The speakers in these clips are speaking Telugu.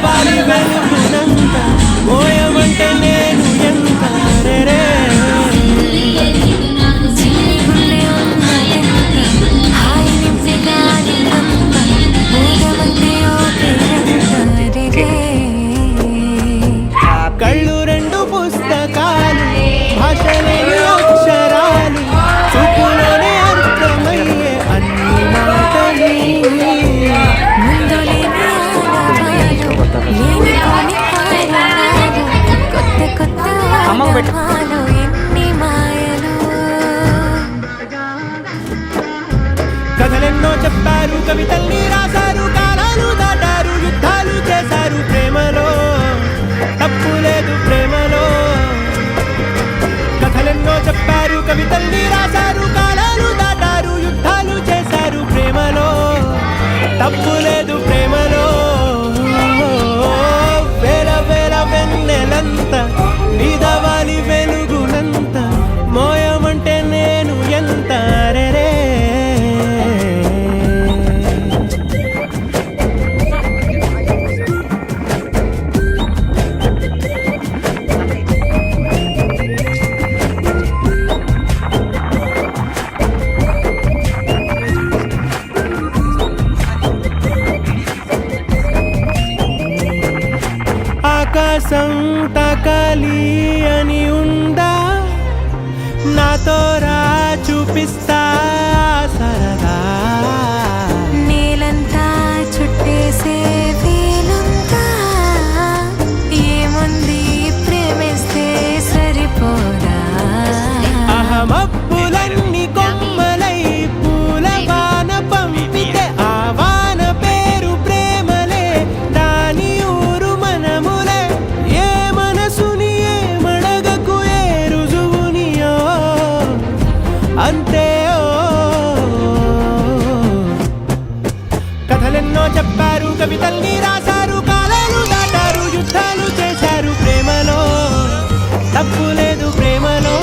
వాలి వెలుగునంత మోయమంటే నేను ఎంత రే కళ్ళు రెండు పుస్తకాలు భాషలేని అక్షరాలు చూపులోనే అర్థమయ్యే అన్ని మాటలు కథలెన్నో చెప్పారు కవితల్ని రాశారు కాలాలు దాటారు యుద్ధాలు చేశారు ప్రేమలో తప్పు లేదు ప్రేమలో కథలెన్నో చెప్పారు కవితల్ని రాశారు కాలాలు దాటారు యుద్ధాలు చేశారు ప్రేమలో తప్పు లేదు ప్రేమలో వేల వేల వెన్నెలంత మీద వాలి వెలుగునంత మోయమంటే నేను ఎంత రే ఆకాశం తాకాలి అని ఉందా నాతో రా చూపిస్తా సరదా నేలంతా చుట్టేసే వీలుందా ఏముంది ప్రేమిస్తే సరిపోదా అహమప్పులన్నీ కొమ్మలై పూల వాన పంపితే ఆ వాన పేరు ప్రేమలే దాని ఊరు మనములే ఏ మనసుని ఏ మడగకు ఏ రుజువునియో అంతే కథలెన్నో చెప్పారు కవితల్ని రాశారు కాలాలు దాటారు యుద్ధాలు చేశారు ప్రేమలో తప్పు లేదు ప్రేమలో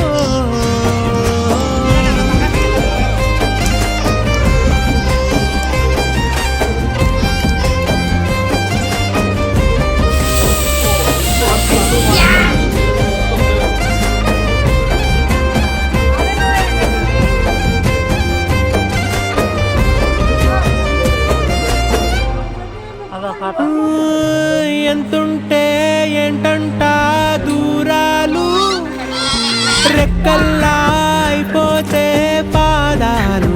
ఎంతుంటే ఏంటంట దూరాలు రెక్కల్లా అయిపోతే పాదాలు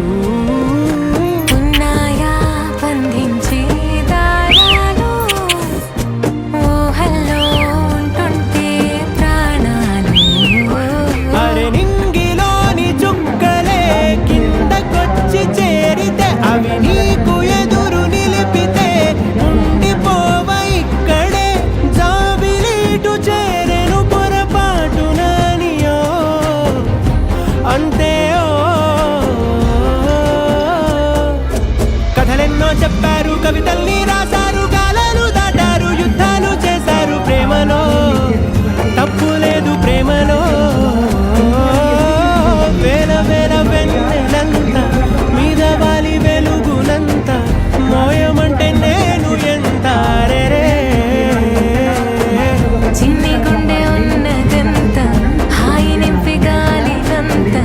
ఉన్నాయా బంధించే దారాలు ఊహల్లో ఉంటుంటే ప్రాణాలు అరే నింగిలోని చుక్కలే కిందకొచ్చి చేరితే అవి నీకు ఎదురు నిలిపితే ఉండిపోవ ఇక్కడే జాబిలీటు చేరెను పొరపాటు నానియో అంతే కథలెన్నో చెప్పారు కవితల్ని రాశారు కాలాలు దాటారు యుద్ధాలు చేశారు ప్రేమలో తప్పు లేదు ప్రేమలో వేల వేల వెన్నెలంత మీద వాలి వెలుగునంత మోయమంటే నేను ఎంత రే చిన్ని గుండె ఉన్నదంత హాయి నింపి గాలినంత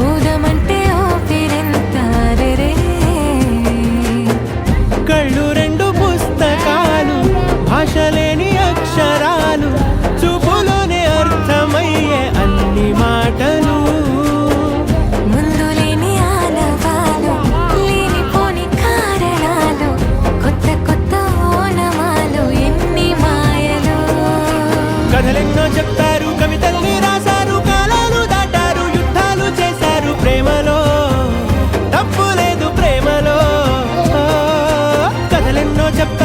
ఊదమంటే ఓపిరెంత రే కళ్ళు రెండు పుస్తకాలు భాషలేని అక్షరాలు చూపులోనే అర్థమయ్యే అన్ని మాటలు ముందు లేని ఆనవాలు లేనిపోని కారణాలు కొత్త కొత్త ఓనమాలు ఎన్ని మాయలు కథలెన్నో చెప్తారు కవితల్ని రాశారు కాలాలు దాటారు యుద్ధాలు చేశారు ప్రేమలో తప్పు లేదు ప్రేమలో కథలెన్నో చెప్తారు